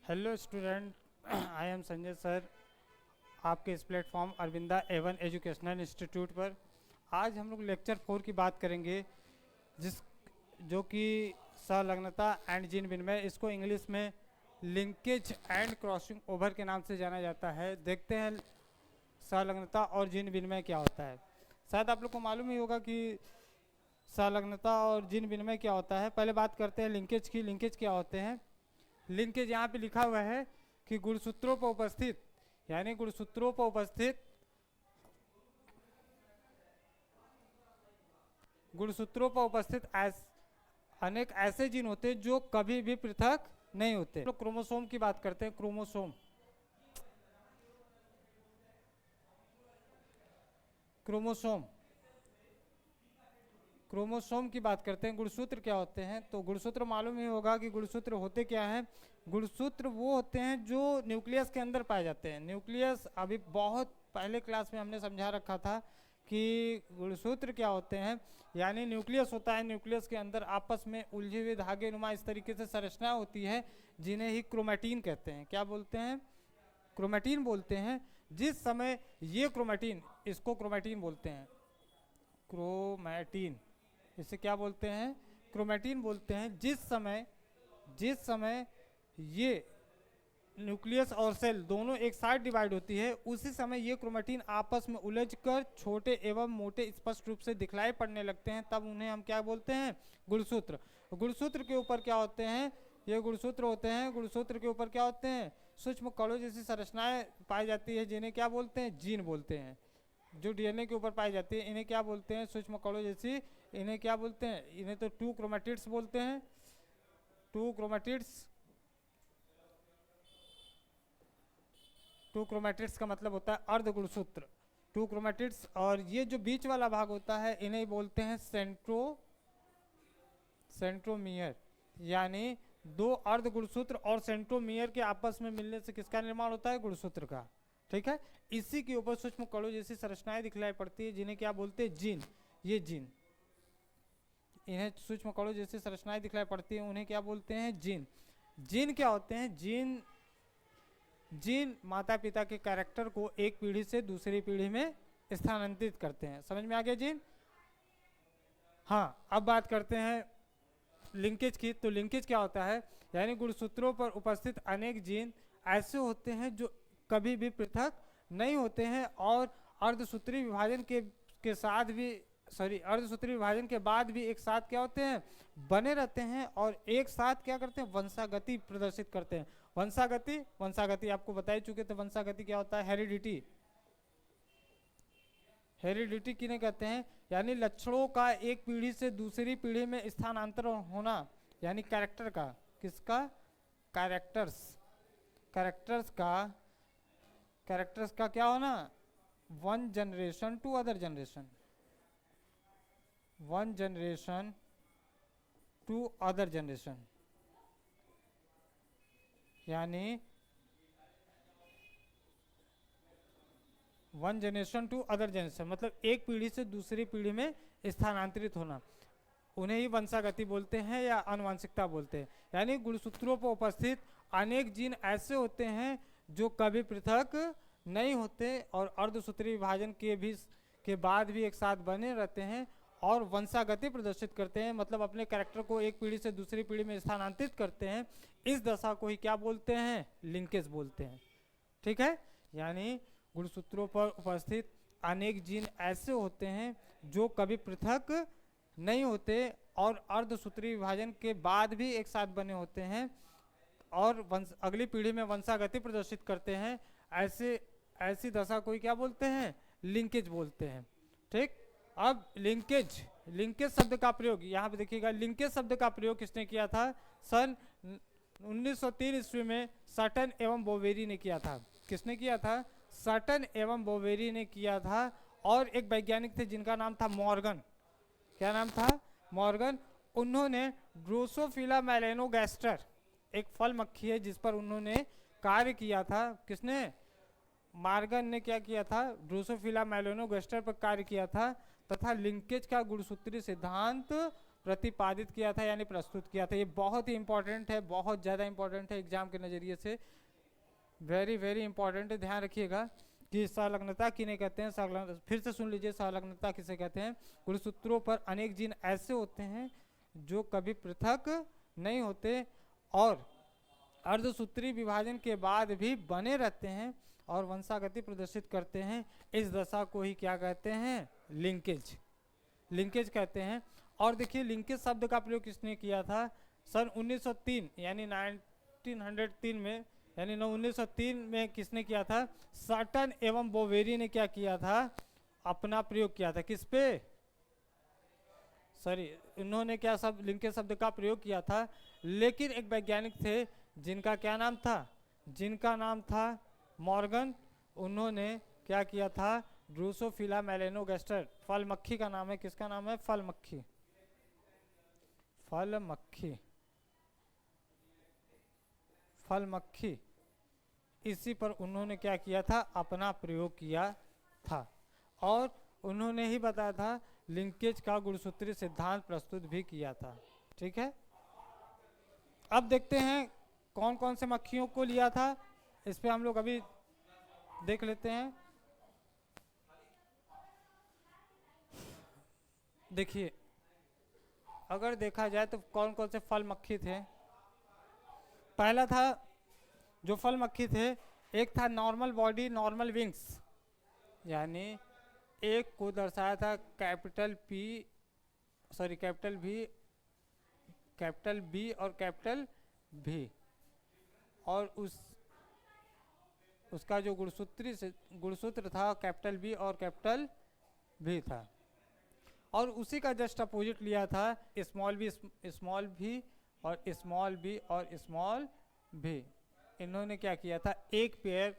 Hello student, I am Sanjay sir आपके इस platform Arvinda Avon educational institute पर। आज हम लोग लेक्चर 4 की बात करेंगे, जिस जो कि संलग्नता एंड जीन विनिमय, इसको इंग्लिश में लिंकेज एंड क्रॉसिंग ओवर के नाम से जाना जाता है। देखते हैं संलग्नता और जीन विनिमय क्या होता है। शायद आप लोग को मालूम ही होगा कि संलग्नता और जीन विनिमय क्या होता है। पहले बात करते हैं लिंकेज की। लिंकेज क्या होते हैं? लिंकेज यहाँ पे लिखा हुआ है कि गुणसूत्रों पर उपस्थित, यानी गुणसूत्रों पर उपस्थित अनेक ऐसे जीन होते हैं जो कभी भी पृथक नहीं होते। तो क्रोमोसोम की बात करते हैं। क्रोमोसोम क्रोमोसोम क्रोमोसोम की बात करते हैं। गुणसूत्र क्या होते हैं? तो गुणसूत्र मालूम ही होगा कि गुणसूत्र होते क्या हैं। गुणसूत्र वो होते हैं जो न्यूक्लियस के अंदर पाए जाते हैं। न्यूक्लियस अभी बहुत पहले क्लास में हमने समझा रखा था कि गुणसूत्र क्या होते हैं। यानी न्यूक्लियस होता है, न्यूक्लियस के अंदर आपस में उलझे हुए धागे नुमा इस तरीके से संरचना होती है, जिन्हें ही क्रोमैटिन कहते हैं। क्या बोलते हैं? क्रोमैटिन बोलते हैं। जिस समय ये क्रोमैटिन, इसको क्रोमैटिन बोलते हैं, क्रोमैटिन, इसे क्या बोलते हैं? क्रोमैटिन बोलते हैं। जिस समय ये न्यूक्लियस और सेल दोनों एक साथ डिवाइड होती है, उसी समय ये क्रोमैटिन आपस में उलझकर छोटे एवं मोटे स्पष्ट रूप से दिखलाई पड़ने लगते हैं। तब उन्हें हम क्या बोलते हैं? गुणसूत्र। गुणसूत्र के ऊपर क्या होते हैं? ये गुणसूत्र होते हैं। गुणसूत्र के ऊपर क्या होते हैं? सूक्ष्म कणों जैसी संरचनाएं पाई जाती है, जिन्हें क्या बोलते हैं? जीन बोलते हैं। जो डीएनए के ऊपर पाई जाती है, इन्हें क्या बोलते हैं? सूक्ष्म कणों जैसी। इन्हें क्या बोलते हैं? इन्हें तो टू क्रोमैटिड्स बोलते हैं। टू क्रोमैटिड्स टू क्रोमैटिड्स का मतलब होता है अर्धगुणसूत्र। To chromatids. और ये जो बीच वाला भाग होता है, इन्हें बोलते हैं सेंट्रोमियर। यानी दो अर्धगुणसूत्र और सेंट्रोमियर के आपस में मिलने से किसका निर्माण होता है? गुणसूत्र का। ठीक है। इसी के ऊपर सूक्ष्म कणों जैसी संरचनाएं दिखलाई पड़ती है, जिन्हें क्या बोलते हैं? जीन। ये जीन, इन्हें सूक्ष्म कणों जैसी संरचनाएं दिखलाई पड़ती है, उन्हें क्या बोलते हैं? जीन। जीन क्या होते हैं? जीन माता पिता के कैरेक्टर को एक पीढ़ी से दूसरी पीढ़ी में स्थानांतरित करते हैं। समझ में आ गया जीन? हाँ, अब बात करते हैं लिंकेज की। तो लिंकेज क्या होता है? यानी गुणसूत्रों पर उपस्थित अनेक जीन ऐसे होते हैं जो कभी भी पृथक नहीं होते हैं और अर्धसूत्री विभाजन के साथ भी अर्धसूत्री विभाजन के बाद भी एक साथ क्या होते हैं? बने रहते हैं और एक साथ क्या करते हैं? वंशागति प्रदर्शित करते हैं। वंशागति आपको बता ही चुके थे। वंशागति क्या होता है? हेरिडिटी किन्हें कहते हैं? यानी लक्षणों का एक पीढ़ी से दूसरी पीढ़ी में स्थानांतरण होना, यानी कैरेक्टर का। किसका? कैरेक्टर्स का क्या होना? One generation to other generation. यानी one generation to other generation मतलब एक पीढ़ी से दूसरी पीढ़ी में स्थानांतरित होना, उन्हें ही वंशागति बोलते हैं या आनुवंशिकता बोलते हैं। यानी गुणसूत्रों पर उपस्थित अनेक जीन ऐसे होते हैं जो कभी पृथक नहीं होते और अर्धसूत्री विभाजन के बाद भी एक साथ बने रहते हैं और वंशागति प्रदर्शित करते हैं, मतलब अपने कैरेक्टर को एक पीढ़ी से दूसरी पीढ़ी में स्थानांतरित करते हैं। इस दशा को ही क्या बोलते हैं? लिंकेज बोलते हैं। ठीक है। यानी गुणसूत्रों पर उपस्थित अनेक जीन ऐसे होते हैं जो कभी पृथक नहीं होते और अर्धसूत्री विभाजन के बाद भी एक साथ बने होते हैं और अगली पीढ़ी में वंशागति प्रदर्शित करते हैं। ऐसी दशा को क्या बोलते हैं? लिंकेज बोलते हैं। ठीक। अब लिंकेज शब्द का प्रयोग यहाँ पे देखिएगा। लिंकेज शब्द का प्रयोग किसने किया था? सन 1903 ईस्वी में सटन एवं बोवेरी ने किया था। किसने किया था? सटन एवं बोवेरी ने किया था। और एक वैज्ञानिक थे जिनका नाम था मॉर्गन। क्या नाम था? मॉर्गन। उन्होंने ड्रोसोफिला मेलेनोगैस्टर, एक फल मक्खी है जिस पर उन्होंने कार्य किया था। किसने? मॉर्गन ने क्या किया था? ड्रोसोफिला मेलेनोगैस्टर पर कार्य किया था तथा लिंकेज का गुणसूत्री सिद्धांत प्रतिपादित किया था यानी प्रस्तुत किया था। ये बहुत ही इंपॉर्टेंट है, बहुत ज़्यादा इंपॉर्टेंट है एग्जाम के नज़रिए से, वेरी वेरी इंपॉर्टेंट है, ध्यान रखिएगा कि संलग्नता किन्हें कहते हैं। संलग्न फिर से सुन लीजिए, संलग्नता किसे कहते हैं। गुणसूत्रों पर अनेक जीन ऐसे होते हैं जो कभी पृथक नहीं होते और अर्धसूत्री विभाजन के बाद भी बने रहते हैं और वंशागति प्रदर्शित करते हैं। इस दशा को ही क्या कहते हैं, लिंकेज, लिंकेज कहते हैं। और देखिए लिंकेज शब्द का प्रयोग किसने किया था, सन 1903 यानी 1903 में, यानी 1903 में किसने किया था, साटन एवं बोवेरी ने क्या किया था, अपना प्रयोग किया था। किस पे, सॉरी, उन्होंने क्या शब्द, लिंकेज शब्द का प्रयोग किया था। लेकिन एक वैज्ञानिक थे जिनका क्या नाम था, जिनका नाम था मॉर्गन, उन्होंने क्या किया था, ड्रोसोफिला मेलेनोगैस्टर, फल मक्खी का नाम है, किसका नाम है, फल मक्खी, फल मक्खी, फल मक्खी, इसी पर उन्होंने क्या किया था, अपना प्रयोग किया था। और उन्होंने ही बताया था, लिंकेज का गुणसूत्री सिद्धांत प्रस्तुत भी किया था। ठीक है, अब देखते हैं कौन कौन से मक्खियों को लिया था, इस पे हम लोग अभी देख लेते हैं। देखिए अगर देखा जाए तो कौन कौन से फल मक्खी थे। पहला था जो फल मक्खी थे, एक था नॉर्मल बॉडी नॉर्मल विंग्स, यानी एक को दर्शाया था कैपिटल पी, सॉरी कैपिटल भी, कैपिटल बी और कैपिटल भी, और उसका जो गुणसूत्र था कैपिटल बी और कैपिटल भी था। और उसी का जस्ट अपोजिट लिया था स्मॉल भी और स्मॉल बी और स्मॉल भी। इन्होंने क्या किया था, एक पेयर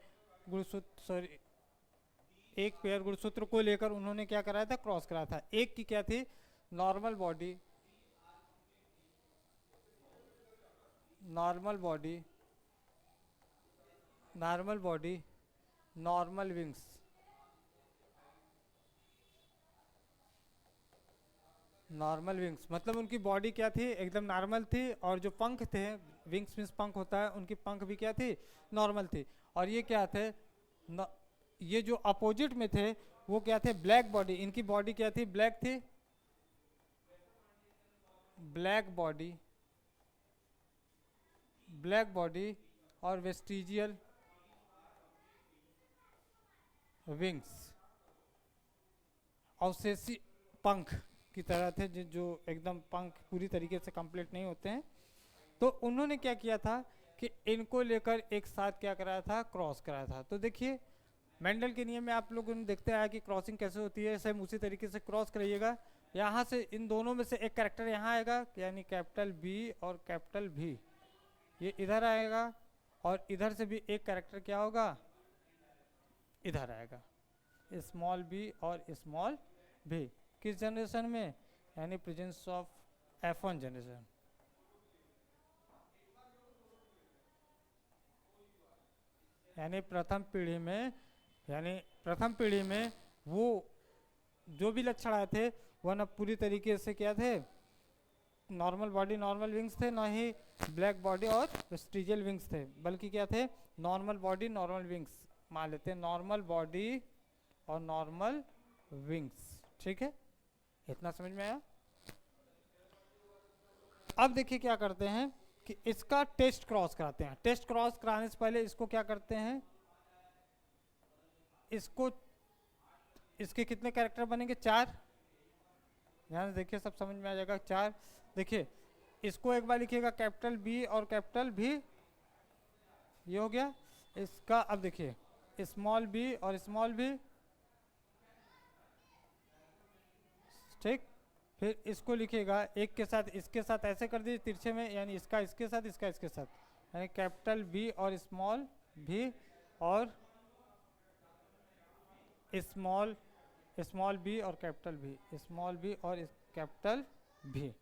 गुणसूत्र को लेकर उन्होंने क्या कराया था, क्रॉस कराया था। एक की क्या थी, normal body normal wings, normal wings मतलब उनकी बॉडी क्या थी, एकदम नॉर्मल थी, और जो पंख थे, विंग्स मीन्स पंख होता है, उनकी पंख भी क्या थी, नॉर्मल थी। और ये क्या थे, ये जो अपोजिट में थे वो क्या थे, ब्लैक बॉडी, इनकी बॉडी क्या थी, ब्लैक थी, ब्लैक बॉडी और वेस्टिजियल विंग्स, अवशेषी पंख की तरह थे, जो एकदम पंख पूरी तरीके से कंप्लीट नहीं होते हैं। तो उन्होंने क्या किया था कि इनको लेकर एक साथ क्या कराया था, क्रॉस कराया था। तो देखिए मेंडल के नियम में आप लोगों ने देखते हैं कि क्रॉसिंग कैसे होती है, सेम उसी तरीके से क्रॉस कराइएगा। यहाँ से इन दोनों में से एक कैरेक्टर यहाँ आएगा, यानी कैपिटल बी और कैपिटल भी, ये इधर आएगा, और इधर से भी एक कैरेक्टर क्या होगा, इधर आएगा, स्मॉल बी और स्मॉल भी। किस जनरेशन में, यानी प्रेजेंस ऑफ F1 जनरेशन। यानी प्रथम पीढ़ी में वो जो भी लक्षण आए थे वह न पूरी तरीके से क्या थे, नॉर्मल बॉडी नॉर्मल विंग्स थे, ना ही ब्लैक बॉडी और वेस्टिजियल विंग्स थे, बल्कि क्या थे, नॉर्मल बॉडी नॉर्मल विंग्स मान लेते हैं, नॉर्मल बॉडी और नॉर्मल विंग्स। ठीक है, इतना समझ में आया। अब देखिए क्या करते हैं कि इसका टेस्ट क्रॉस कराते हैं। टेस्ट क्रॉस कराने से पहले इसको क्या करते हैं, इसके कितने कैरेक्टर बनेंगे, 4। ध्यान से देखिए, सब समझ में आ जाएगा, 4। देखिए इसको एक बार लिखिएगा, कैपिटल बी और कैपिटल भी, ये हो गया इसका। अब देखिए स्मॉल बी और स्मॉल भी, ठीक। फिर इसको लिखिएगा एक के साथ इसके साथ ऐसे कर दीजिए तिरछे में, यानी इसका इसके साथ, इसका इसके साथ, यानी कैपिटल बी और स्मॉल भी, और स्मॉल बी और कैपिटल भी, स्मॉल बी और कैपिटल भी।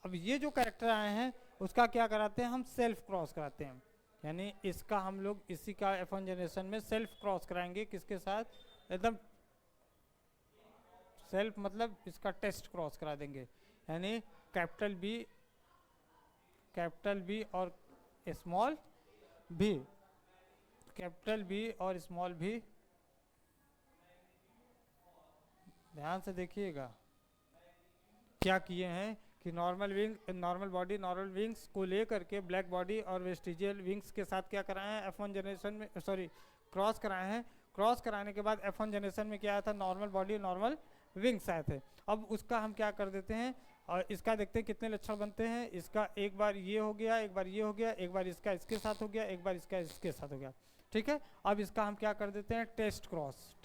अब ये जो कैरेक्टर आए हैं उसका क्या कराते हैं, हम सेल्फ क्रॉस कराते हैं, यानी इसका हम लोग इसी का F1 जनरेशन में सेल्फ क्रॉस कराएंगे, किसके साथ, एकदम सेल्फ मतलब इसका टेस्ट क्रॉस करा देंगे, यानी कैपिटल बी और स्मॉल भी, कैपिटल बी और स्मॉल भी। ध्यान से देखिएगा क्या किए हैं कि नॉर्मल बॉडी नॉर्मल विंग्स को लेकर के ब्लैक बॉडी और वेस्टिजियल विंग्स के साथ क्या कराए हैं, F1 जनरेशन में, सॉरी क्रॉस कराए हैं। क्रॉस कराने के बाद F1 जनरेशन में क्या आया था, नॉर्मल बॉडी नॉर्मल विंग्स आए थे। अब उसका हम क्या कर देते हैं और इसका देखते हैं कितने लक्षण बनते हैं। इसका एक बार ये हो गया, एक बार ये हो गया, एक बार इसका इसके साथ हो गया, एक बार इसका इसके साथ हो गया। ठीक है, अब इसका हम क्या कर देते हैं, टेस्ट क्रॉस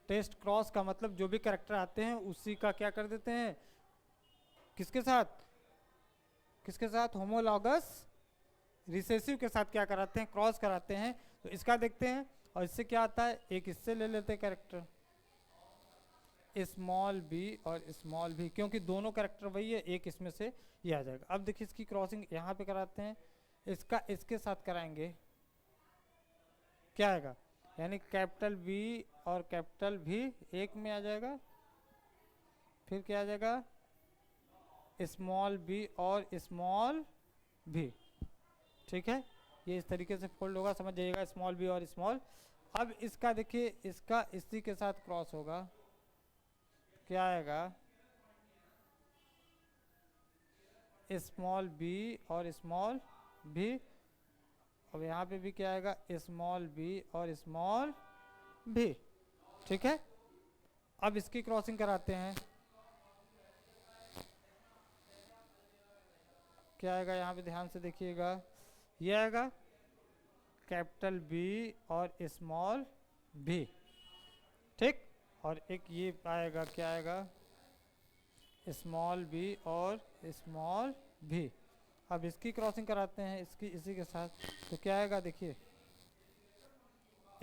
टेस्ट क्रॉस का मतलब जो भी कैरेक्टर आते हैं उसी का क्या कर देते हैं, किसके साथ होमोलॉगस रिसेसिव के साथ क्या कराते हैं, क्रॉस कराते हैं। तो इसका देखते हैं और इससे क्या आता है, एक इससे ले लेते हैं कैरेक्टर स्मॉल बी और स्मॉल भी, क्योंकि दोनों कैरेक्टर वही है, एक इसमें से ये आ जाएगा। अब देखिए इसकी क्रॉसिंग यहाँ पे कराते हैं, इसका इसके साथ कराएंगे, क्या आएगा, यानी कैपिटल बी और कैपिटल भी एक में आ जाएगा। फिर क्या आ जाएगा, स्मॉल बी और स्मॉल भी। ठीक है, ये इस तरीके से फोल्ड होगा, समझ जाइएगा, स्मॉल बी और स्मॉल। अब इसका देखिए, इसका इसी के साथ क्रॉस होगा, क्या आएगा, स्मॉल बी और स्मॉल भी। अब यहाँ पे भी क्या आएगा, स्मॉल बी और स्मॉल भी। ठीक है, अब इसकी क्रॉसिंग कराते हैं, क्या आएगा, यहाँ पे ध्यान से देखिएगा, ये आएगा कैपिटल बी और स्मॉल भी। ठीक, और एक ये आएगा, क्या आएगा, स्मॉल बी और स्मॉल भी। अब इसकी क्रॉसिंग कराते हैं इसकी इसी के साथ, तो क्या आएगा, देखिए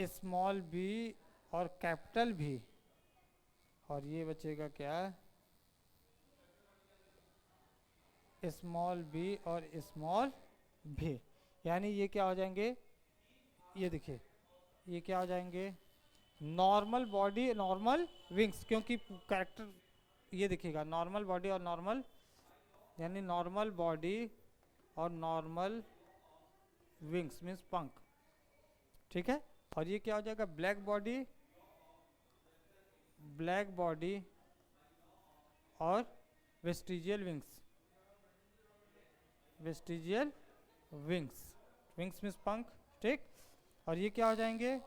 स्मॉल बी और कैपिटल भी, और ये बचेगा क्या, स्मॉल बी और स्मॉल भी। यानी ये क्या हो जाएंगे, ये देखिए ये क्या हो जाएंगे, नॉर्मल बॉडी नॉर्मल विंग्स, क्योंकि कैरेक्टर ये देखिएगा नॉर्मल बॉडी और नॉर्मल, यानी नॉर्मल बॉडी और नॉर्मल विंग्स मीन्स पंख। ठीक है, और ये क्या हो जाएगा, ब्लैक बॉडी और वेस्टिजियल विंग्स मीन्स पंख। ठीक, और ये क्या हो जाएंगे,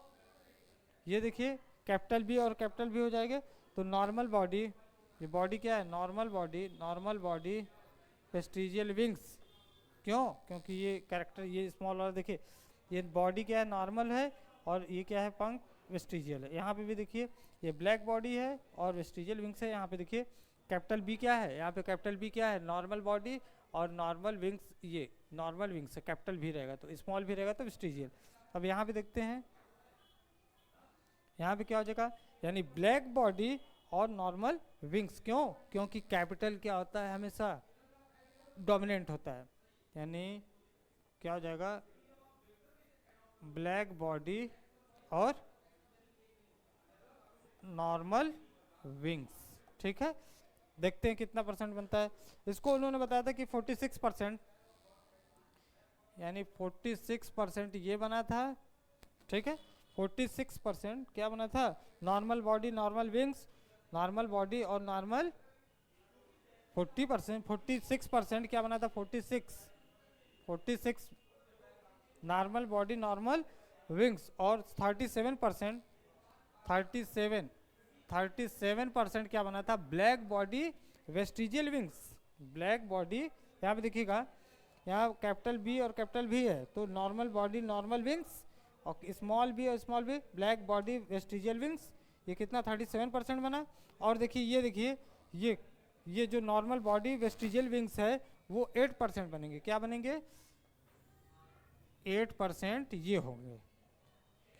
ये देखिए कैपिटल बी और कैपिटल भी हो जाएंगे। तो नॉर्मल बॉडी, ये बॉडी क्या है, नॉर्मल बॉडी वेस्टिजियल विंग्स। क्यों, क्योंकि ये कैरेक्टर ये स्मॉल वाला देखिए, ये बॉडी क्या है, नॉर्मल है, और ये क्या है, पंख वेस्टिजियल है। यहाँ पे भी देखिए ये ब्लैक बॉडी है और वेस्टिजियल विंग्स है। यहाँ पे देखिए कैपिटल बी क्या है, यहाँ पे कैपिटल बी क्या है, नॉर्मल बॉडी और नॉर्मल विंग्स, ये नॉर्मल विंग्स है, कैपिटल भी रहेगा तो स्मॉल भी रहेगा तो वेस्टिजियल। अब यहाँ पे देखते हैं, यहाँ पे क्या हो जाएगा, यानी ब्लैक बॉडी और नॉर्मल विंग्स। क्यों, क्योंकि कैपिटल क्या होता है, हमेशा डोमिनेंट होता है, यानी क्या हो जाएगा, ब्लैक बॉडी और नॉर्मल विंग्स। ठीक है, देखते हैं कितना परसेंट बनता है। इसको उन्होंने बताया था कि 46%, यानी 46% ये बना था। ठीक है, 46% क्या बना था, normal body normal wings, normal body और नॉर्मल 46% क्या बना था, 46 नॉर्मल बॉडी नॉर्मल विंग्स, और 37% क्या बना था, black body vestigial wings. Black body यहाँ पे देखिएगा, यहाँ कैपिटल बी और कैपिटल भी है, तो नॉर्मल बॉडी नॉर्मल विंग्स और स्मॉल बी और small B, black body vestigial wings, ये कितना 37% बना। और देखिए ये देखिए ये जो नॉर्मल बॉडी वेस्टिजियल विंग्स है वो 8% बनेंगे। क्या बनेंगे, 8% ये होंगे,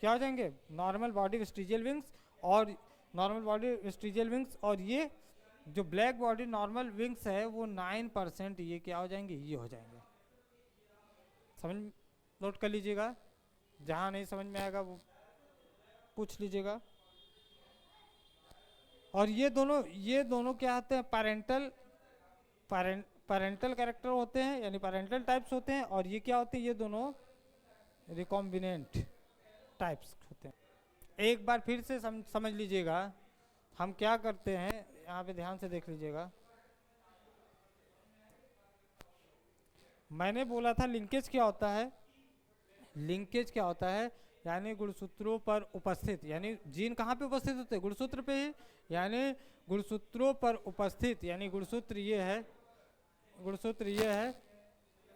क्या हो जाएंगे, नॉर्मल बॉडी वेस्टिजियल विंग्स और नॉर्मल बॉडी वेस्टिजियल विंग्स, और ये जो ब्लैक बॉडी नॉर्मल विंग्स है वो 9% ये क्या हो जाएंगे, ये हो जाएंगे। समझ नोट कर लीजिएगा, जहाँ नहीं समझ में आएगा वो पूछ लीजिएगा। और ये दोनों क्या होते हैं, पैरेंटल कैरेक्टर होते हैं, यानी पैरेंटल टाइप्स होते हैं। और ये क्या होते हैं, ये दोनों रिकॉम्बिनेंट टाइप्स होते हैं। एक बार फिर से समझ लीजिएगा हम क्या करते हैं, यहाँ पे ध्यान से देख लीजिएगा। मैंने बोला था लिंकेज क्या होता है, लिंकेज क्या होता है, यानी गुणसूत्रों पर उपस्थित, यानी जीन कहाँ पे उपस्थित होते हैं, गुणसूत्र पे ही, यानी गुणसूत्रों पर उपस्थित, यानी गुणसूत्र ये है, गुणसूत्र ये है,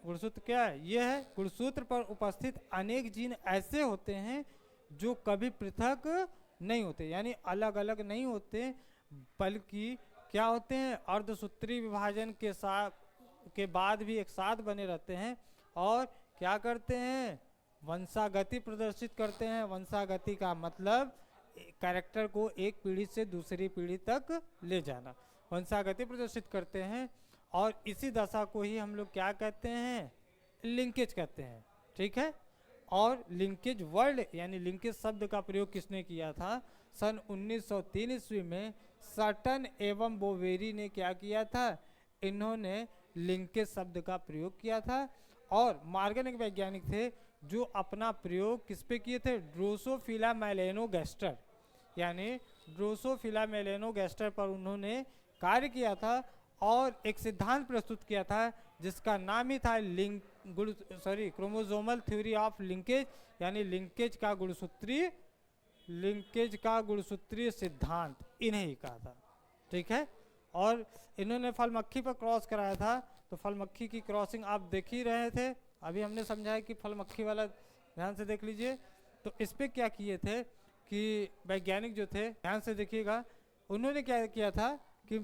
गुणसूत्र क्या है, ये है, गुणसूत्र पर उपस्थित अनेक जीन ऐसे होते हैं जो कभी पृथक नहीं होते, यानी अलग अलग नहीं होते, बल्कि क्या होते हैं, अर्धसूत्री विभाजन के साथ के बाद भी एक साथ बने रहते हैं। और क्या करते हैं, वंशागति प्रदर्शित करते हैं। वंशागति का मतलब कैरेक्टर को एक पीढ़ी से दूसरी पीढ़ी तक ले जाना, वंशागति प्रदर्शित करते हैं। और इसी दशा को ही हम लोग क्या कहते हैं, लिंकेज कहते हैं, ठीक है। और लिंकेज वर्ड यानी लिंकेज शब्द का प्रयोग किसने किया था, सन 1903 ईस्वी में सटन एवं बोवेरी ने क्या किया था, इन्होंने लिंकेज शब्द का प्रयोग किया था। और मार्गन एक वैज्ञानिक थे जो अपना प्रयोग किस पे किए थे, ड्रोसोफिला मेलेनोगैस्टर, यानी ड्रोसोफिला मेलेनोगैस्टर पर उन्होंने कार्य किया था और एक सिद्धांत प्रस्तुत किया था जिसका नाम ही था क्रोमोसोमल थ्योरी ऑफ लिंकेज, यानी लिंकेज का गुणसूत्रीय सिद्धांत, इन्हें ही कहा था, ठीक है। और इन्होंने फल मक्खी पर क्रॉस कराया था, तो फल मक्खी की क्रॉसिंग आप देख ही रहे थे, अभी हमने समझाया कि फल मक्खी वाला ध्यान से देख लीजिए। तो इस पे क्या किए थे कि वैज्ञानिक जो थे, ध्यान से देखिएगा, उन्होंने क्या किया था कि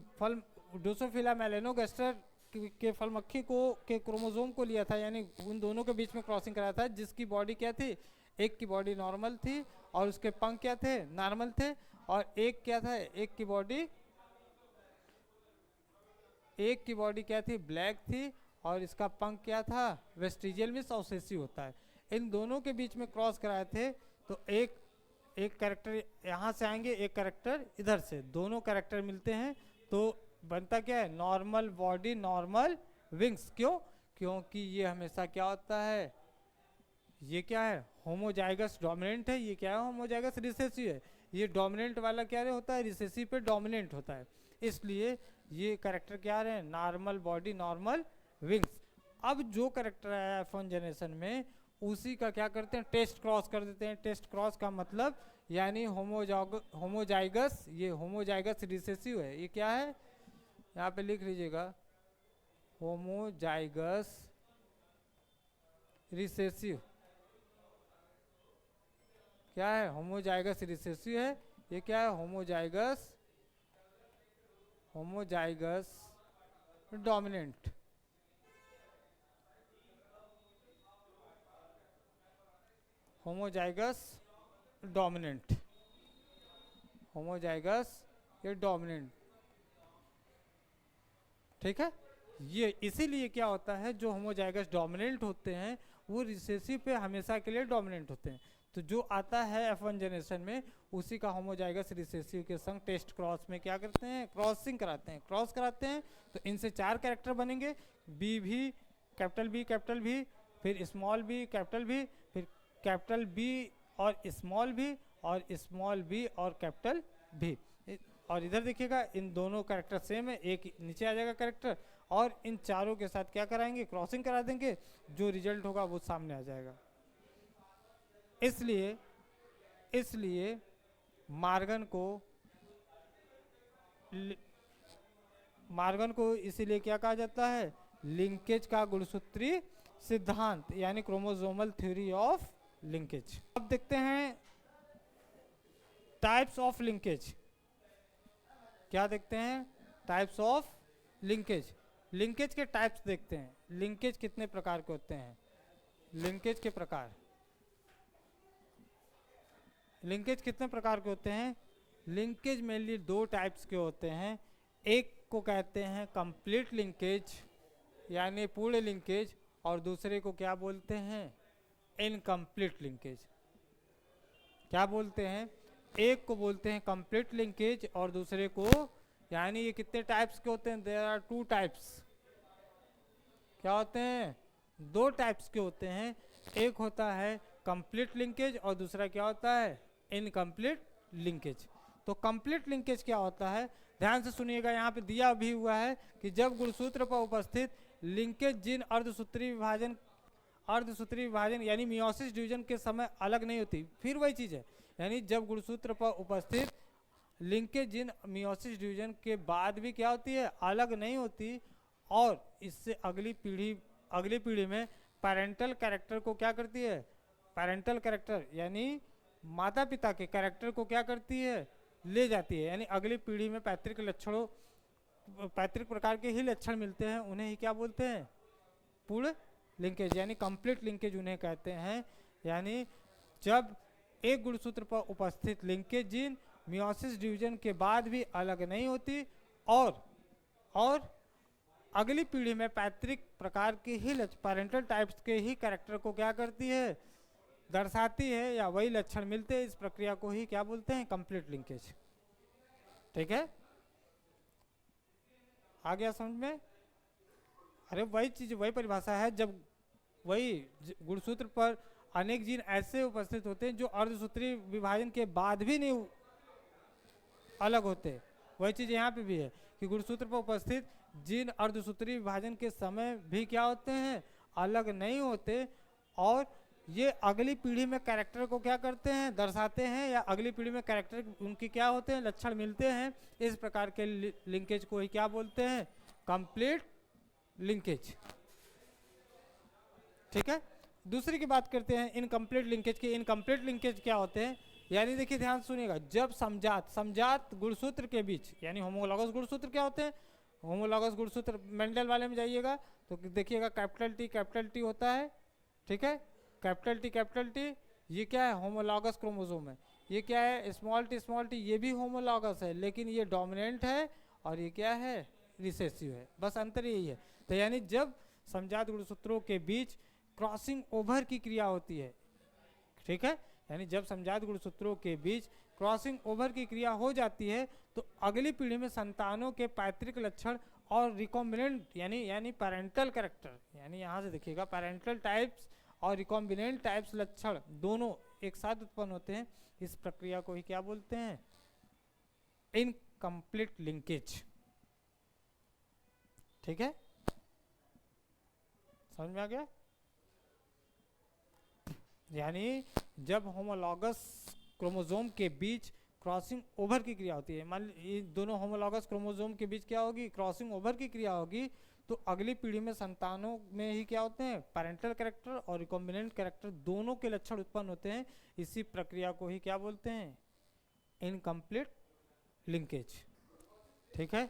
ड्रोसोफिला मेलेनोगैस्टर के फल मक्खी को के क्रोमोसोम को लिया था, यानी उन दोनों के बीच में क्रॉसिंग कराया था, जिसकी बॉडी क्या थी, एक की बॉडी नॉर्मल थी और उसके पंख क्या थे, नॉर्मल थे। और एक क्या था, एक की बॉडी क्या थी, ब्लैक थी, और इसका पंख क्या था, वेस्टिजियल में सॉसेसी होता है। इन दोनों के बीच में क्रॉस कराए थे, तो एक कैरेक्टर यहाँ से आएंगे, एक कैरेक्टर इधर से, दोनों कैरेक्टर मिलते हैं तो बनता क्या है, नॉर्मल बॉडी नॉर्मल विंग्स। क्यों, क्योंकि ये हमेशा क्या होता है, ये क्या है, होमोजाइगस डोमिनेंट है, ये क्या है, होमोजाइगस रिसेसिव है। ये डोमिनेंट वाला क्या होता है, रिसेसिव पे डोमिनेंट होता है, इसलिए ये कैरेक्टर क्या रहे हैं, नॉर्मल बॉडी नॉर्मल विंग्स। अब जो कैरेक्टर आया F1 जनरेशन में, उसी का क्या करते हैं, टेस्ट क्रॉस कर देते हैं। टेस्ट क्रॉस का मतलब यानी होमोजाइगस, ये होमोजाइगस रिसेसिव है, ये क्या है, यहाँ पे लिख लीजिएगा, होमोजाइगस रिसेसिव, क्या है, होमोजाइगस रिसेसिव है। ये क्या है, होमोजाइगस डोमिनेंट, होमोजाइगस ये डोमिनेंट, ठीक है। ये इसीलिए क्या होता है, जो होमोजाइगस डोमिनेंट होते हैं वो रिसेसिव पे हमेशा के लिए डोमिनेंट होते हैं। तो जो आता है F1 जनरेशन में, उसी का होमोजाइगस रिसेसिव के संग टेस्ट क्रॉस में क्या करते हैं, क्रॉसिंग कराते हैं, क्रॉस कराते हैं। तो इनसे 4 कैरेक्टर बनेंगे, B कैपिटल B, फिर स्मॉल b कैपिटल B, फिर कैपिटल B और स्मॉल b, और स्मॉल b और कैपिटल B। और इधर देखिएगा, इन दोनों कैरेक्टर सेम है, एक नीचे आ जाएगा कैरेक्टर, और इन चारों के साथ क्या कराएंगे, क्रॉसिंग करा देंगे, जो रिजल्ट होगा वो सामने आ जाएगा। इसलिए मार्गन को इसीलिए क्या कहा जाता है, लिंकेज का गुणसूत्रीय सिद्धांत, यानी क्रोमोसोमल थ्योरी ऑफ लिंकेज। अब देखते हैं टाइप्स ऑफ लिंकेज, क्या देखते हैं, टाइप्स ऑफ लिंकेज। लिंकेज के टाइप्स देखते हैं, लिंकेज कितने प्रकार के होते हैं, लिंकेज के प्रकार, लिंकेज कितने प्रकार के होते हैं। लिंकेज मेनली 2 टाइप्स के होते हैं, एक को कहते हैं कंप्लीट लिंकेज यानी पूर्ण लिंकेज, और दूसरे को क्या बोलते हैं, इनकम्प्लीट लिंकेज। क्या बोलते हैं, एक को बोलते हैं कंप्लीट लिंकेज और दूसरे को, यानी ये कितने टाइप्स के होते हैं, देयर आर 2 टाइप्स। क्या होते हैं, 2 टाइप्स के होते हैं। एक होता है कंप्लीट लिंकेज और दूसरा क्या होता है, इनकम्प्लीट लिंकेज। तो कंप्लीट लिंकेज क्या होता है, ध्यान से सुनिएगा, यहाँ पे दिया भी हुआ है कि जब गुणसूत्र पर उपस्थित लिंकेज जिन अर्धसूत्री विभाजन यानी मियोसिस डिवीजन के समय अलग नहीं होती। फिर वही चीज़ है, यानी जब गुणसूत्र पर उपस्थित लिंकेज जिन मियोसिस डिवीजन के बाद भी क्या होती है, अलग नहीं होती, और इससे अगली पीढ़ी में पेरेंटल कैरेक्टर को क्या करती है, पेरेंटल कैरेक्टर यानी माता पिता के कैरेक्टर को क्या करती है, ले जाती है। यानी अगली पीढ़ी में पैतृक प्रकार के ही लक्षण मिलते हैं, उन्हें ही क्या बोलते हैं, पूर्ण लिंकेज यानी कंप्लीट लिंकेज उन्हें कहते हैं। यानी जब एक गुणसूत्र पर उपस्थित लिंकेज जीन मियोसिस डिवीजन के बाद भी अलग नहीं होती और अगली पीढ़ी में पैतृक प्रकार के ही पेरेंटल टाइप्स के ही कैरेक्टर को क्या करती है, दर्शाती है, या वही लक्षण मिलते हैं। इस प्रक्रिया को ही क्या बोलते हैं, कंप्लीट लिंकेज। ठीक है, आ गया समझ में। अरे वही चीज, वही परिभाषा है, जब वही गुणसूत्र पर अनेक जीन ऐसे उपस्थित होते हैं जो अर्धसूत्री विभाजन के बाद भी नहीं अलग होते। वही चीज यहाँ पे भी है कि गुणसूत्र पर उपस्थित जीन अर्धसूत्री विभाजन के समय भी क्या होते हैं, अलग नहीं होते, और ये अगली पीढ़ी में कैरेक्टर को क्या करते हैं, दर्शाते हैं, या अगली पीढ़ी में कैरेक्टर उनकी क्या होते हैं, लक्षण मिलते हैं। इस प्रकार के लिंकेज को ही क्या बोलते हैं, कंप्लीट लिंकेज। ठीक है, दूसरी की बात करते हैं इनकम्प्लीट लिंकेज की। इनकम्प्लीट लिंकेज क्या होते हैं, यानी देखिए ध्यान सुनिएगा, जब समजात गुणसूत्र के बीच, यानी होमोलॉगस गुणसूत्र क्या होते हैं, होमोलॉगस गुणसूत्र मेंडल वाले में जाइएगा तो देखिएगा कैपिटल टी होता है। ठीक है, कैपिटल टी ये क्या है, होमोलॉगस क्रोमोसोम है। ये क्या है, स्मॉल टी ये भी होमोलॉगस है, लेकिन ये डोमिनेंट है और ये क्या है, रिसेसिव है। बस अंतर यही है। तो यानी जब समजात गुणसूत्रों के बीच क्रॉसिंग ओवर की क्रिया होती है, ठीक है, यानी जब समजात गुणसूत्रों के बीच क्रॉसिंग ओवर की क्रिया हो जाती है तो अगली पीढ़ी में संतानों के पैतृक लक्षण और रिकॉम्बिनेंट यानी पैरेंटल कैरेक्टर, यानी यहाँ से देखिएगा पैरेंटल टाइप्स और रिकॉम्बिनेंट टाइप्स लक्षण दोनों एक साथ उत्पन्न होते हैं। इस प्रक्रिया को ही क्या बोलते हैं, इनकम्प्लीट लिंकेज। ठीक है, समझ में आ गया। यानी जब होमोलॉगस क्रोमोसोम के बीच क्रॉसिंग ओवर की क्रिया होती है, मान लीजिए दोनों होमोलॉगस क्रोमोसोम के बीच क्या होगी, क्रॉसिंग ओवर की क्रिया होगी, तो अगली पीढ़ी में संतानों में ही क्या होते हैं, पैरेंटल कैरेक्टर और रिकॉम्बिनेंट कैरेक्टर दोनों के लक्षण उत्पन्न होते हैं। इसी प्रक्रिया को ही क्या बोलते हैं, इनकम्प्लीट लिंकेज। ठीक है,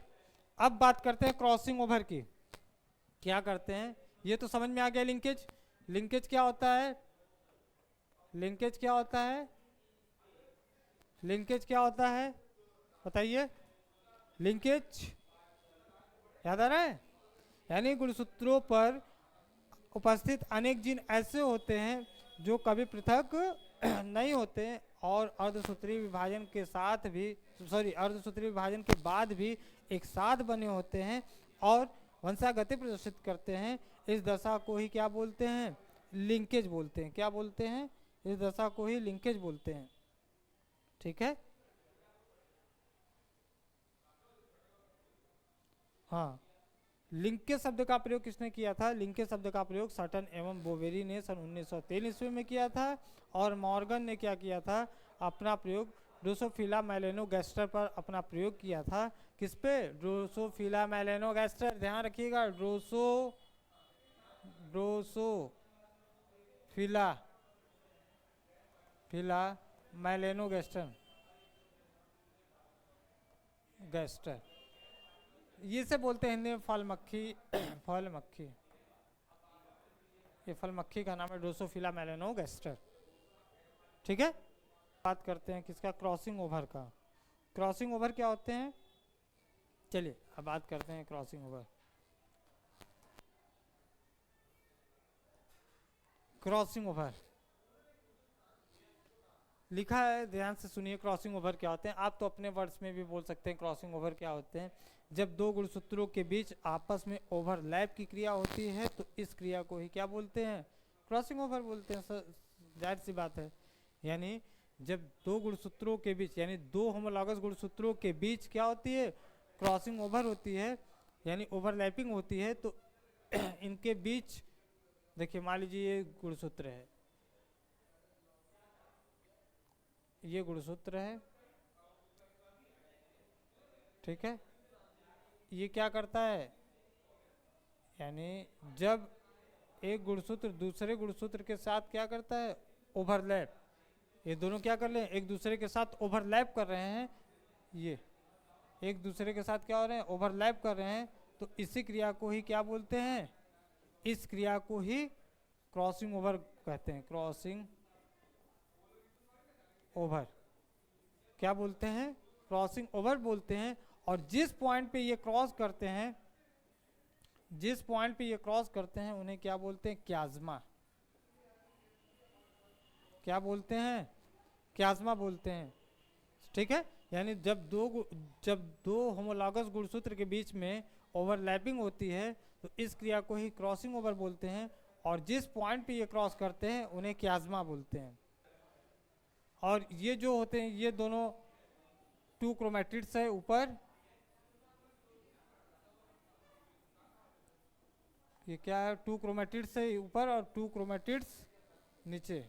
अब बात करते हैं क्रॉसिंग ओवर की। क्या करते हैं, ये तो समझ में आ गया लिंकेज। लिंकेज क्या होता है, लिंकेज क्या होता है, लिंकेज क्या होता है, बताइए। लिंकेज याद आ रहा है, यानी गुणसूत्रों पर उपस्थित अनेक जीन ऐसे होते हैं जो कभी पृथक नहीं होते और अर्धसूत्री विभाजन के साथ भी अर्धसूत्री विभाजन के बाद भी एक साथ बने होते हैं और वंशागति प्रदर्शित करते हैं। इस दशा को ही क्या बोलते हैं, लिंकेज बोलते हैं। क्या बोलते हैं, इस दशा को ही लिंकेज बोलते हैं। ठीक है, हाँ, लिंकेज शब्द का प्रयोग किसने किया था, लिंकेज शब्द का प्रयोग सटन एवं बोवेरी ने सन 1903 ईस्वी में किया था, और मॉर्गन ने क्या किया था, अपना प्रयोग ड्रोसोफिला मेलेनोगैस्टर पर अपना प्रयोग किया था। किस पे, ड्रोसोफिला मेलेनोगैस्टर, ध्यान रखिएगा, ड्रोसोफिला मेलेनोगैस्टर, ये से बोलते हैं हिंदी में फल मक्खी। फल मक्खी, ये फल मक्खी का नाम है ड्रोसोफिला मेलेनोगैस्टर। ठीक है, बात करते हैं किसका, क्रॉसिंग ओवर का। क्रॉसिंग ओवर क्या होते हैं, चलिए अब बात करते हैं क्रॉसिंग ओवर। क्रॉसिंग ओवर लिखा है, ध्यान से सुनिए। क्रॉसिंग ओवर क्या होते हैं, आप तो अपने वर्ड्स में भी बोल सकते हैं क्रॉसिंग ओवर क्या होते हैं। जब दो गुणसूत्रों के बीच आपस में ओवरलैप की क्रिया होती है तो इस क्रिया को ही क्या बोलते हैं, क्रॉसिंग ओवर बोलते हैं। सर जाहिर सी बात है, यानी जब दो गुणसूत्रों के बीच, यानी दो होमोलॉगस गुणसूत्रों के बीच क्या होती है, क्रॉसिंग ओवर होती है, यानी ओवरलैपिंग होती है। तो इनके बीच देखिए, मान लीजिए ये गुणसूत्र है, ये गुणसूत्र है, ठीक है। ये क्या करता है, यानी जब एक गुणसूत्र दूसरे गुणसूत्र के साथ क्या करता है, ओवरलैप, ये दोनों क्या कर रहे हैं, एक दूसरे के साथ ओवरलैप कर रहे हैं, ये एक दूसरे के साथ क्या हो रहे हैं, ओवरलैप कर रहे हैं। तो इसी क्रिया को ही क्या बोलते हैं, इस क्रिया को ही क्रॉसिंग ओवर कहते हैं। क्रॉसिंग ओवर क्या बोलते हैं, क्रॉसिंग ओवर बोलते हैं। और जिस पॉइंट पे ये क्रॉस करते हैं, जिस पॉइंट पे ये क्रॉस करते हैं उन्हें क्या बोलते हैं, क्याज्मा। क्या बोलते हैं, क्याज्मा बोलते हैं, ठीक है। यानी जब दो होमोलॉगस गुणसूत्र के बीच में ओवरलैपिंग होती है तो इस क्रिया को ही क्रॉसिंग ओवर बोलते हैं। और जिस पॉइंट पे ये क्रॉस करते हैं उन्हें क्याज्मा बोलते हैं। और ये जो होते हैं, ये दोनों टू क्रोमेटिड्स है ऊपर, ये क्या है, टू क्रोमेटिड्स है ऊपर और टू क्रोमेटिड्स नीचे।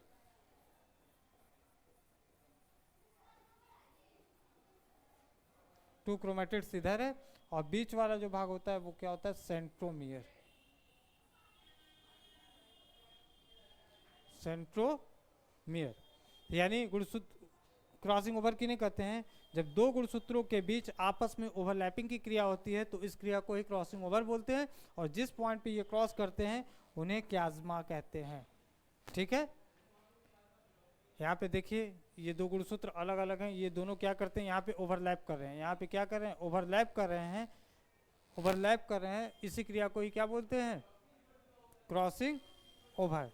टू क्रोमेटिड्स इधर है और बीच वाला जो भाग होता है वो क्या होता है, सेंट्रोमियर। सेंट्रोमियर यानी गुणसूत्र क्रॉसिंग ओवर किन्हें कहते हैं, जब दो गुणसूत्रों के बीच आपस में ओवरलैपिंग की क्रिया होती है तो इस क्रिया को ही क्रॉसिंग ओवर बोलते हैं। और जिस पॉइंट पे ये क्रॉस करते हैं उन्हें क्याज्मा कहते हैं, ठीक है। यहाँ पे देखिए, ये दो गुणसूत्र अलग अलग हैं, ये दोनों क्या करते हैं, यहाँ पे ओवरलैप कर रहे हैं, यहाँ पे क्या कर रहे हैं, ओवरलैप कर रहे हैं, ओवरलैप कर रहे हैं। इसी क्रिया को ही क्या बोलते हैं, crossing over.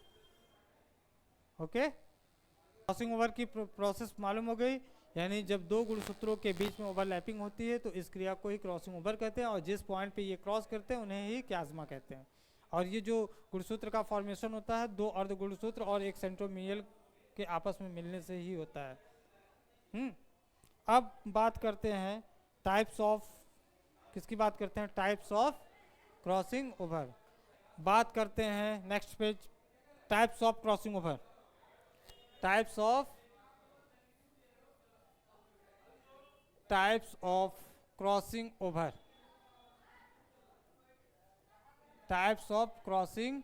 Okay, crossing over की प्रोसेस मालूम हो गई। यानी जब दो गुणसूत्रों के बीच में ओवरलैपिंग होती है तो इस क्रिया को ही क्रॉसिंग ओवर कहते हैं। और जिस पॉइंट पे ये क्रॉस करते हैं उन्हें ही क्याज्मा कहते हैं। और ये जो गुणसूत्र का फॉर्मेशन होता है, दो अर्ध गुणसूत्र और एक सेंट्रोमियल के आपस में मिलने से ही होता है। अब बात करते हैं टाइप्स ऑफ, किसकी बात करते हैं, टाइप्स ऑफ क्रॉसिंग ओवर। बात करते हैं next page, types of crossing over. Types of crossing over, types of crossing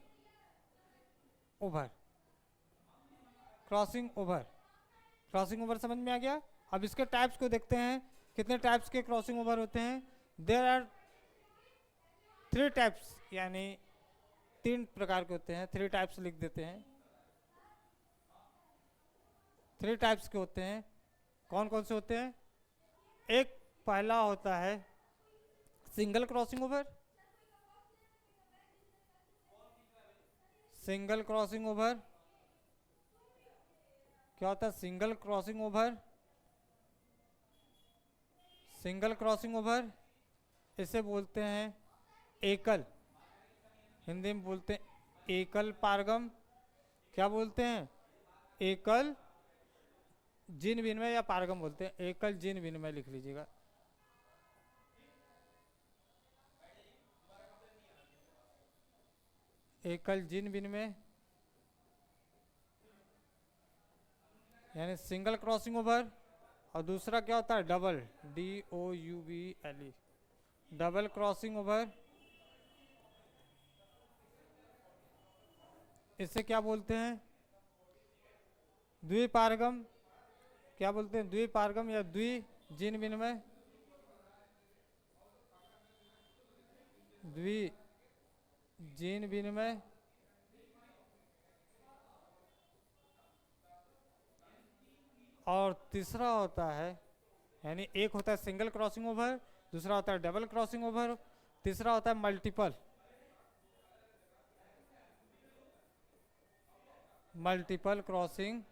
over. Crossing over, crossing over समझ में आ गया। अब इसके टाइप्स को देखते हैं, कितने टाइप्स के क्रॉसिंग ओवर होते हैं। देयर आर 3 टाइप्स, यानी 3 प्रकार के होते हैं। 3 टाइप्स लिख देते हैं, 3 टाइप्स के होते हैं। कौन कौन से होते हैं, एक पहला होता है single crossing over. Single crossing over क्या होता है, single crossing over, single crossing over इसे बोलते हैं एकल, हिंदी में बोलते हैं एकल पारगम। क्या बोलते हैं, एकल जिन विनिमय या पारगम बोलते हैं। एकल जिन विनिमय लिख लीजिएगा। एकल जिन विनिमय यानी सिंगल क्रॉसिंग ओवर। और दूसरा क्या होता है, double, DOUBLE, double crossing over. इसे क्या बोलते हैं, द्विपारगम। क्या बोलते हैं, द्विपारगम या द्विजिन विनिमय, द्विजिन विनिमय। और तीसरा होता है, यानी एक होता है सिंगल क्रॉसिंग ओवर, दूसरा होता है डबल क्रॉसिंग ओवर, तीसरा होता है multiple. Multiple crossing,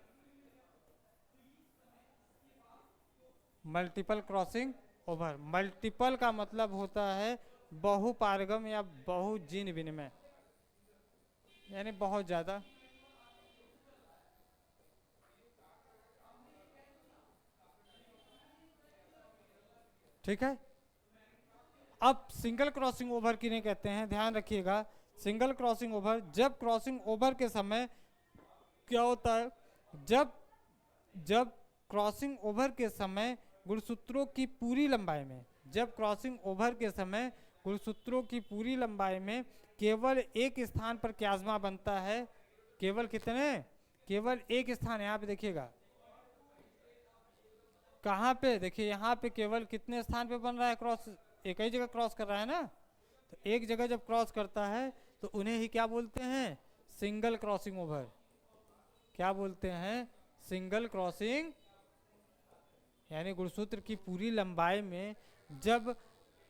multiple crossing over. Multiple का मतलब होता है बहुपारगम या बहुजीन विनिमय, यानी बहुत ज्यादा। ठीक है। अब सिंगल क्रॉसिंग ओवर किन्हें कहते हैं, ध्यान रखिएगा। सिंगल क्रॉसिंग ओवर, जब क्रॉसिंग ओवर के समय क्या होता है, जब जब क्रॉसिंग ओवर के समय गुणसूत्रों की पूरी लंबाई में, जब क्रॉसिंग ओवर के समय गुणसूत्रों की पूरी लंबाई में केवल एक स्थान पर क्याज्मा बनता है। केवल कितने, केवल एक स्थान, यहाँ पे देखिएगा, कहाँ पे, देखिए यहाँ पे केवल कितने स्थान पे बन रहा है क्रॉस, एक ही जगह क्रॉस कर रहा है ना। तो एक जगह जब क्रॉस करता है तो उन्हें ही क्या बोलते हैं, सिंगल क्रॉसिंग ओवर। क्या बोलते हैं, सिंगल क्रॉसिंग, यानी गुणसूत्र की पूरी लंबाई में जब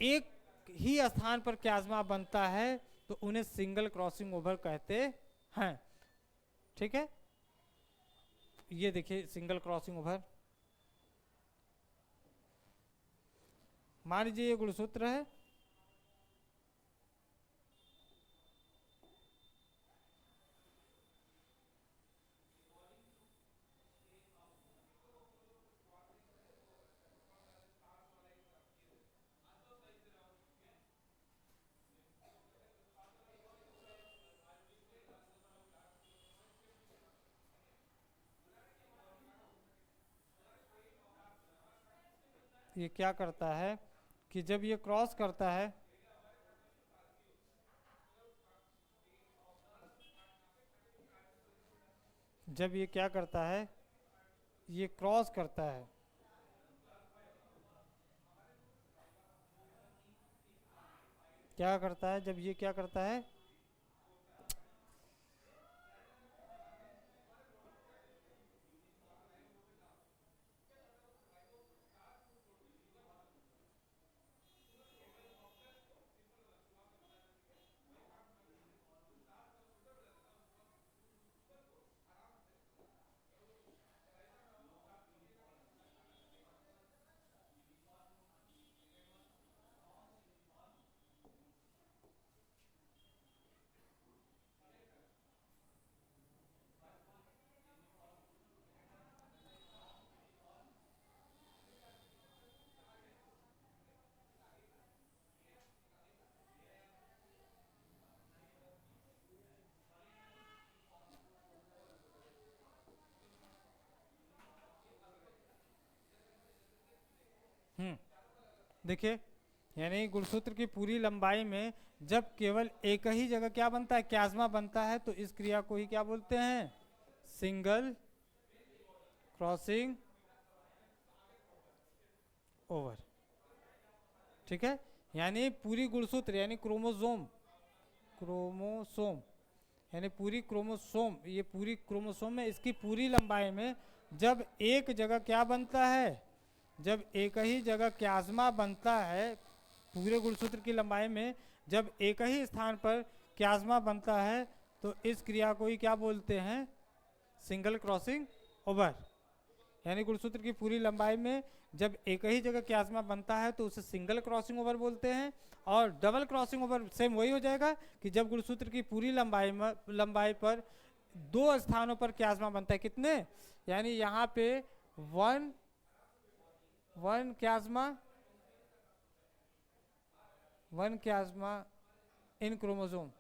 एक ही स्थान पर क्याज्मा बनता है तो उन्हें सिंगल क्रॉसिंग ओवर कहते हैं। ठीक है, ये देखिए सिंगल क्रॉसिंग ओवर। मान लीजिए ये गुणसूत्र है, ये क्या करता है कि जब ये क्रॉस करता है, जब ये क्या करता है, ये क्रॉस करता है, क्या करता है, जब ये क्या करता है, देखिए, यानी गुणसूत्र की पूरी लंबाई में जब केवल एक ही जगह क्या बनता है, क्याज्मा बनता है, तो इस क्रिया को ही क्या बोलते हैं, सिंगल क्रॉसिंग ओवर। ठीक है, यानी पूरी गुणसूत्र यानी क्रोमोसोम, क्रोमोसोम यानी पूरी क्रोमोसोम, ये पूरी क्रोमोसोम में इसकी पूरी लंबाई में जब एक जगह क्या बनता है, जब एक ही जगह क्याज्मा बनता है, पूरे गुणसूत्र की लंबाई में जब एक ही स्थान पर क्याज्मा बनता है, तो इस क्रिया को ही क्या बोलते हैं, सिंगल क्रॉसिंग ओवर। यानी गुणसूत्र की पूरी लंबाई में जब एक ही जगह क्याज्मा बनता है तो उसे सिंगल क्रॉसिंग ओवर बोलते हैं। और डबल क्रॉसिंग ओवर सेम वही हो जाएगा कि जब गुणसूत्र की पूरी लंबाई पर दो स्थानों पर क्याज्मा बनता है, कितने, यानी यहाँ पे वन क्याज्मा इन क्रोमोसोम,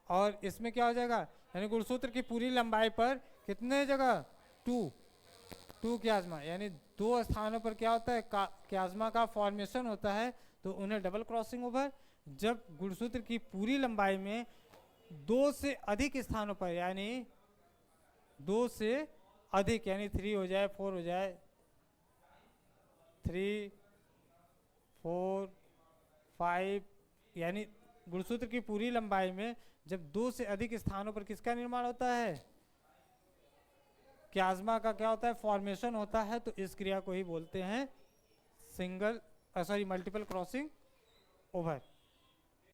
और इसमें क्या हो जाएगा, यानी गुणसूत्र की पूरी लंबाई पर कितने जगह, टू क्याज्मा, यानी दो स्थानों पर क्या होता है, क्याज्मा का फॉर्मेशन होता है, तो उन्हें डबल क्रॉसिंग ओवर। जब गुणसूत्र की पूरी लंबाई में दो से अधिक स्थानों पर, यानी दो से अधिक, यानी 3 हो जाए, 4 हो जाए, 3 4 5, यानी गुणसूत्र की पूरी लंबाई में जब दो से अधिक स्थानों पर किसका निर्माण होता है, क्याज्मा का क्या होता है, फॉर्मेशन होता है, तो इस क्रिया को ही बोलते हैं single, sorry, multiple crossing over.